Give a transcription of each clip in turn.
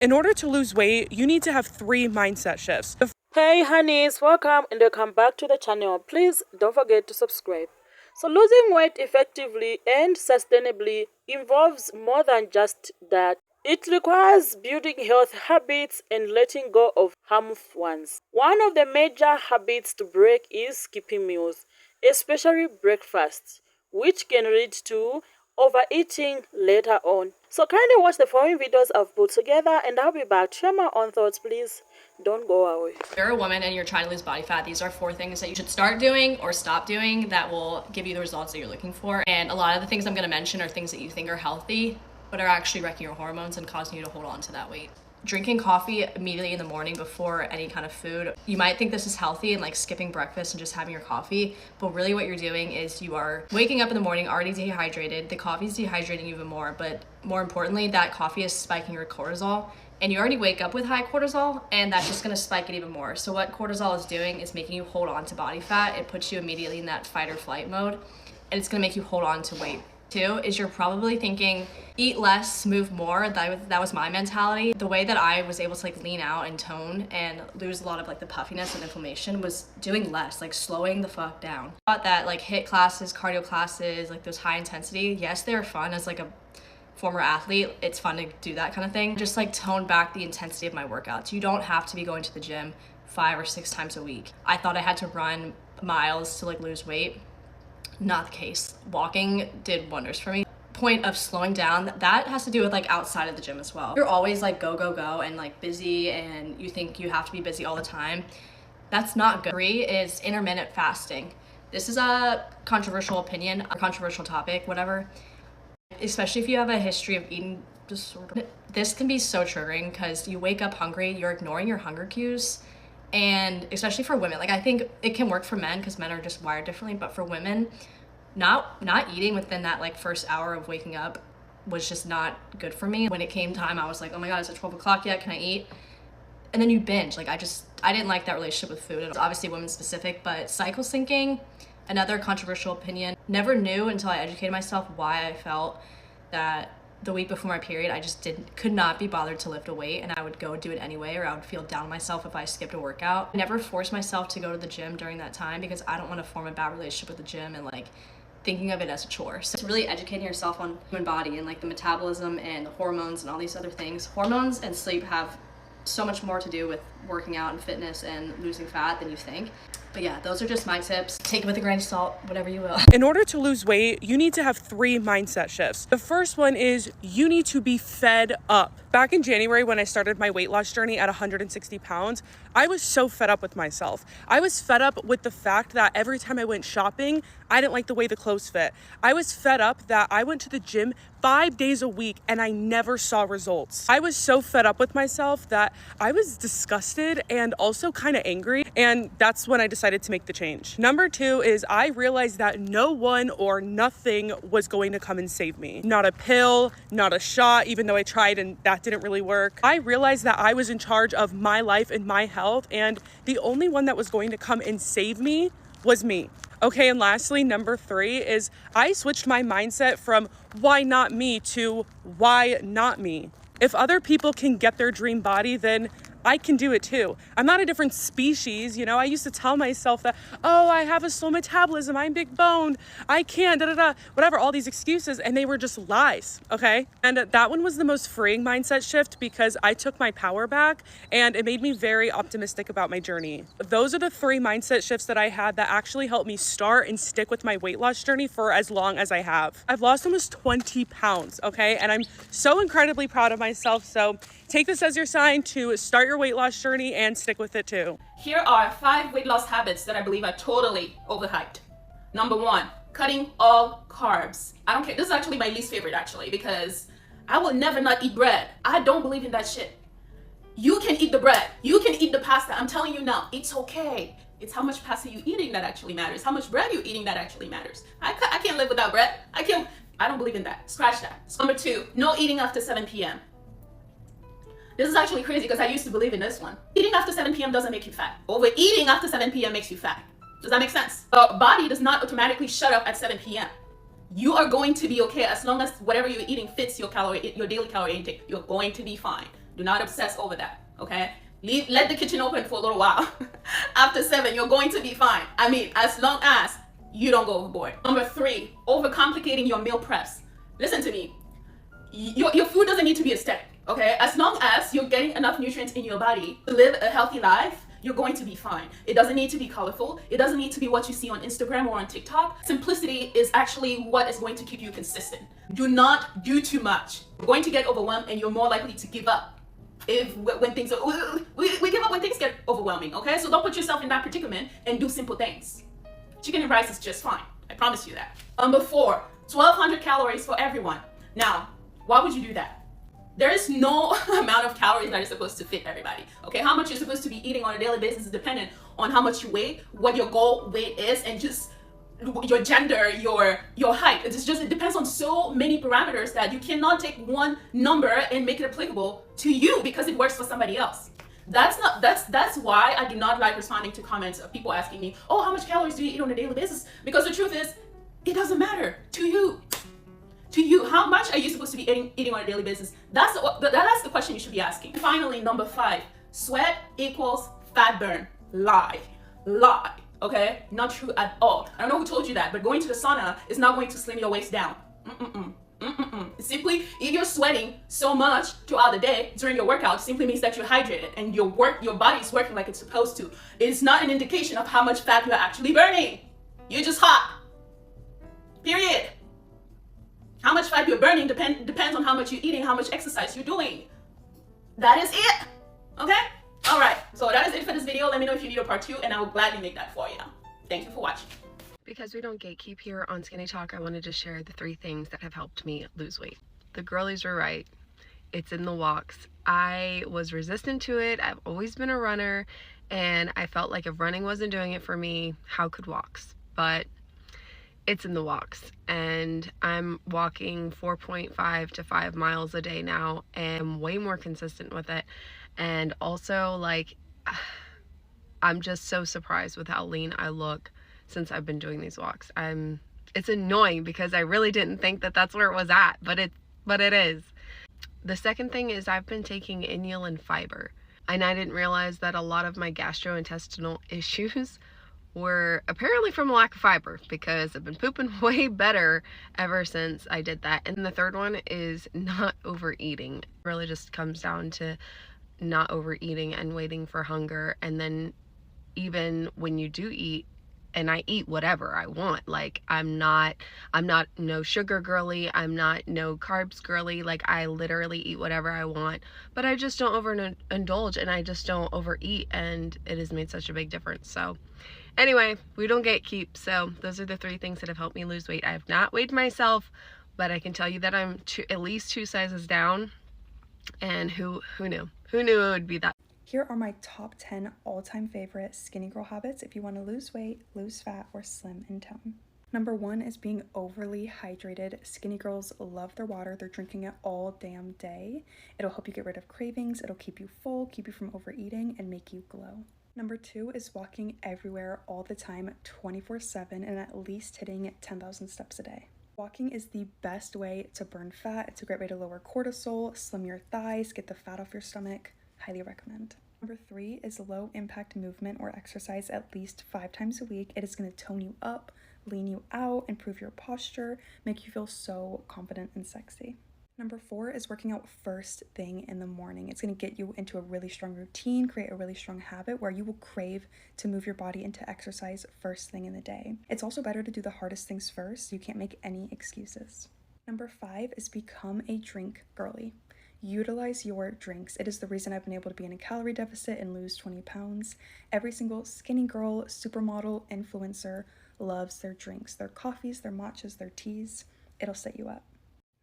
In order to lose weight, you need to have 3 mindset shifts. Hey honeys, welcome and welcome back to the channel. Please don't forget to subscribe. So losing weight effectively and sustainably involves more than just that. It requires building health habits and letting go of harmful ones. One of the major habits to break is skipping meals, especially breakfast, which can lead to overeating later on. So kindly watch the following videos I've put together and I'll be back. Share my own thoughts, please. Don't go away. If you're a woman and you're trying to lose body fat, these are 4 things that you should start doing or stop doing that will give you the results that you're looking for. And a lot of the things I'm going to mention are things that you think are healthy, but are actually wrecking your hormones and causing you to hold on to that weight. Drinking coffee immediately in the morning before any kind of food. You might think this is healthy and like skipping breakfast and just having your coffee, but really what you're doing is you are waking up in the morning already dehydrated. The coffee is dehydrating you even more, but more importantly, that coffee is spiking your cortisol. And you already wake up with high cortisol, and that's just gonna spike it even more. So what cortisol is doing is making you hold on to body fat. It puts you immediately in that fight or flight mode, and it's gonna make you hold on to weight. 2 is you're probably thinking, eat less, move more. That was my mentality. The way that I was able to like lean out and tone and lose a lot of like the puffiness and inflammation was doing less, like slowing the fuck down. I thought that like HIIT classes, cardio classes, like those high intensity, yes, they're fun as like a former athlete, it's fun to do that kind of thing. Just like tone back the intensity of my workouts. You don't have to be going to the gym 5 or 6 times a week. I thought I had to run miles to like lose weight. Not the case. Walking did wonders for me. Point of slowing down, that has to do with like outside of the gym as well. You're always like go and like busy and you think you have to be busy all the time. That's not good. 3 is intermittent fasting. This is a controversial opinion, a controversial topic, whatever. Especially if you have a history of eating disorder. This can be so triggering because you wake up hungry, you're ignoring your hunger cues, and especially for women. Like I think it can work for men because men are just wired differently, but for women, not eating within that like first hour of waking up was just not good for me. When it came time, I was like, oh my God, is it 12 o'clock yet? Can I eat? And then you binge. Like I didn't like that relationship with food. It's obviously women specific, but cycle syncing, another controversial opinion. Never knew until I educated myself why I felt that the week before my period, I just could not be bothered to lift a weight, and I would go do it anyway, or I would feel down on myself if I skipped a workout. I never forced myself to go to the gym during that time because I don't want to form a bad relationship with the gym and like thinking of it as a chore. So it's really educating yourself on human body and like the metabolism and the hormones and all these other things. Hormones and sleep have so much more to do with working out and fitness and losing fat than you think. But yeah, those are just my tips. Take it with a grain of salt, whatever you will. In order to lose weight, you need to have 3 mindset shifts. The first one is you need to be fed up. Back in January, when I started my weight loss journey at 160 pounds, I was so fed up with myself. I was fed up with the fact that every time I went shopping, I didn't like the way the clothes fit. I was fed up that I went to the gym 5 days a week and I never saw results. I was so fed up with myself that I was disgusted and also kind of angry. And that's when I decided to make the change. Number 2 is I realized that no one or nothing was going to come and save me. Not a pill, not a shot, even though I tried and that didn't really work. I realized that I was in charge of my life and my health, and the only one that was going to come and save me was me. Okay, and lastly, number 3 is I switched my mindset from why not me to why not me. If other people can get their dream body, then I can do it too. I'm not a different species, you know. I used to tell myself that, oh, I have a slow metabolism, I'm big boned, I can't, whatever, all these excuses, and they were just lies, okay? And that one was the most freeing mindset shift because I took my power back and it made me very optimistic about my journey. Those are the 3 mindset shifts that I had that actually helped me start and stick with my weight loss journey for as long as I have. I've lost almost 20 pounds, okay? And I'm so incredibly proud of myself, so take this as your sign to start your weight loss journey and stick with it too. Here are 5 weight loss habits that I believe are totally overhyped. Number 1, cutting all carbs. I don't care. This is actually my least favorite actually because I will never not eat bread. I don't believe in that shit. You can eat the bread. You can eat the pasta. I'm telling you now, it's okay. It's how much pasta you're eating that actually matters. How much bread you're eating that actually matters. I can't live without bread. I don't believe in that. Scratch that. Number 2, no eating after 7 p.m. This is actually crazy because I used to believe in this one. Eating after 7 p.m. doesn't make you fat. Overeating after 7 p.m. makes you fat. Does that make sense? The body does not automatically shut up at 7 p.m. You are going to be okay as long as whatever you're eating fits your daily calorie intake. You're going to be fine. Do not obsess over that, okay? Let the kitchen open for a little while. After 7, you're going to be fine. I mean, as long as you don't go overboard. Number 3, overcomplicating your meal preps. Listen to me. Your food doesn't need to be aesthetic, okay? As long as you're getting enough nutrients in your body to live a healthy life, you're going to be fine. It doesn't need to be colorful. It doesn't need to be what you see on Instagram or on TikTok. Simplicity is actually what is going to keep you consistent. Do not do too much. You're going to get overwhelmed and you're more likely to give up when things are, we give up when things get overwhelming, okay? So don't put yourself in that predicament and do simple things. Chicken and rice is just fine. I promise you that. Number 4, 1,200 calories for everyone. Now, why would you do that? There is no amount of calories that is supposed to fit everybody, okay? How much you're supposed to be eating on a daily basis is dependent on how much you weigh, what your goal weight is, and just your gender, your height. It depends on so many parameters that you cannot take one number and make it applicable to you because it works for somebody else. That's why I do not like responding to comments of people asking me, oh, how much calories do you eat on a daily basis? Because the truth is, it doesn't matter to you. To you, how much are you supposed to be eating on a daily basis? That's the question you should be asking. Finally, number 5, sweat equals fat burn. Lie, okay? Not true at all. I don't know who told you that, but going to the sauna is not going to slim your waist down. Simply, if you're sweating so much throughout the day during your workout, simply means that you're hydrated and your body is working like it's supposed to. It's not an indication of how much fat you're actually burning. You're just hot. Period. How much fat you're burning depends on how much you're eating, how much exercise you're doing. That is it. Okay? All right. So that is it for this video. Let me know if you need a part 2, and I will gladly make that for you. Thank you for watching. Because we don't gatekeep here on Skinny Talk, I wanted to share the 3 things that have helped me lose weight. The girlies were right. It's in the walks. I was resistant to it. I've always been a runner, and I felt like if running wasn't doing it for me, how could walks? But it's in the walks, and I'm walking 4.5 to 5 miles a day now, and I'm way more consistent with it. And also, like, I'm just so surprised with how lean I look since I've been doing these walks. It's annoying because I really didn't think that that's where it was at, but it is. The second thing is I've been taking inulin fiber, and I didn't realize that a lot of my gastrointestinal issues were apparently from a lack of fiber, because I've been pooping way better ever since I did that. And the third one is not overeating. It really just comes down to not overeating and waiting for hunger. And then even when you do eat, and I eat whatever I want, like I'm not no sugar girly, I'm not no carbs girly, like I literally eat whatever I want, but I just don't overindulge and I just don't overeat, and it has made such a big difference. So anyway, we don't gatekeep. So those are the 3 things that have helped me lose weight. I have not weighed myself, but I can tell you that I'm at least 2 sizes down, and who knew it would be that. Here are my top 10 all-time favorite skinny girl habits if you want to lose weight, lose fat, or slim in tone. Number 1 is being overly hydrated. Skinny girls love their water. They're drinking it all damn day. It'll help you get rid of cravings. It'll keep you full, keep you from overeating, and make you glow. Number 2 is walking everywhere all the time, 24/7, and at least hitting 10,000 steps a day. Walking is the best way to burn fat. It's a great way to lower cortisol, slim your thighs, get the fat off your stomach. Highly recommend. Number 3 is low impact movement or exercise at least 5 times a week. It is going to tone you up, lean you out, improve your posture, make you feel so confident and sexy. Number 4 is working out first thing in the morning. It's going to get you into a really strong routine, create a really strong habit where you will crave to move your body into exercise first thing in the day. It's also better to do the hardest things first. You can't make any excuses. Number 5 is become a drink girly. Utilize your drinks. It is the reason I've been able to be in a calorie deficit and lose 20 pounds. Every single skinny girl, supermodel, influencer loves their drinks, their coffees, their matchas, their teas. It'll set you up.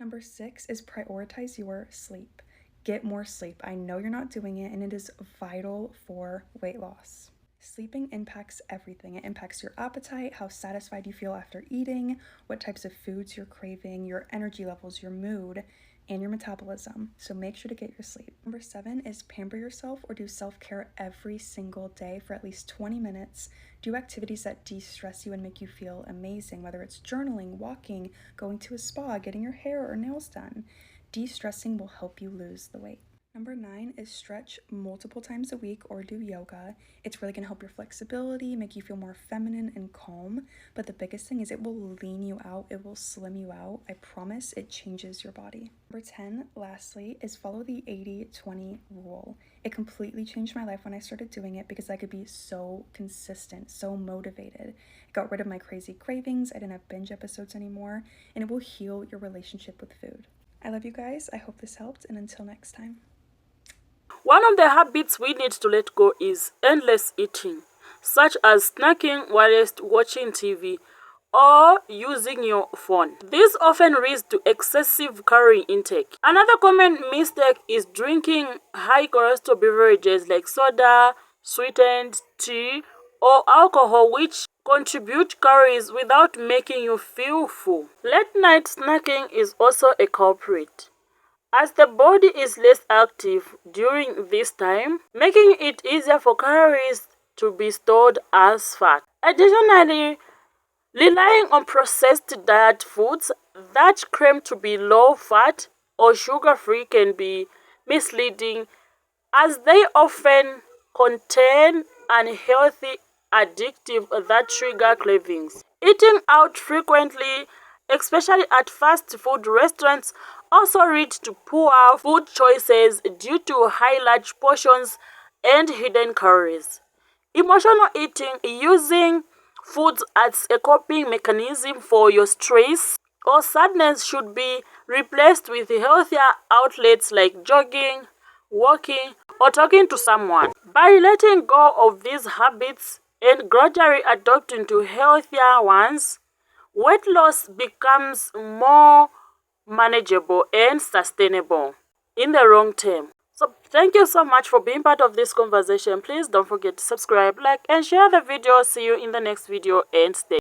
Number 6 is prioritize your sleep. Get more sleep. I know you're not doing it, and it is vital for weight loss. Sleeping impacts everything. It impacts your appetite, how satisfied you feel after eating, what types of foods you're craving, your energy levels, your mood, and your metabolism. So make sure to get your sleep. Number 7 is pamper yourself or do self-care every single day for at least 20 minutes. Do activities that de-stress you and make you feel amazing, whether it's journaling, walking, going to a spa, getting your hair or nails done. De-stressing will help you lose the weight. Number 9 is stretch multiple times a week or do yoga. It's really going to help your flexibility, make you feel more feminine and calm. But the biggest thing is it will lean you out, it will slim you out. I promise it changes your body. Number 10, lastly, is follow the 80-20 rule. It completely changed my life when I started doing it because I could be so consistent, so motivated. It got rid of my crazy cravings, I didn't have binge episodes anymore, and it will heal your relationship with food. I love you guys, I hope this helped, and until next time. One of the habits we need to let go is endless eating, such as snacking whilst watching TV or using your phone. This often leads to excessive calorie intake. Another common mistake is drinking high cholesterol beverages like soda, sweetened tea, or alcohol, which contribute calories without making you feel full. Late night snacking is also a culprit, as the body is less active during this time, making it easier for calories to be stored as fat. Additionally, relying on processed diet foods that claim to be low fat or sugar free can be misleading, as they often contain unhealthy additives that trigger cravings. Eating out frequently, especially at fast food restaurants, also leads to poor food choices due to high large portions and hidden calories. Emotional eating, using foods as a coping mechanism for your stress or sadness, should be replaced with healthier outlets like jogging, walking, or talking to someone. By letting go of these habits and gradually adopting to healthier ones, weight loss becomes more manageable and sustainable in the long term. So thank you so much for being part of this conversation. Please don't forget to subscribe, like, and share the video. See you in the next video, and stay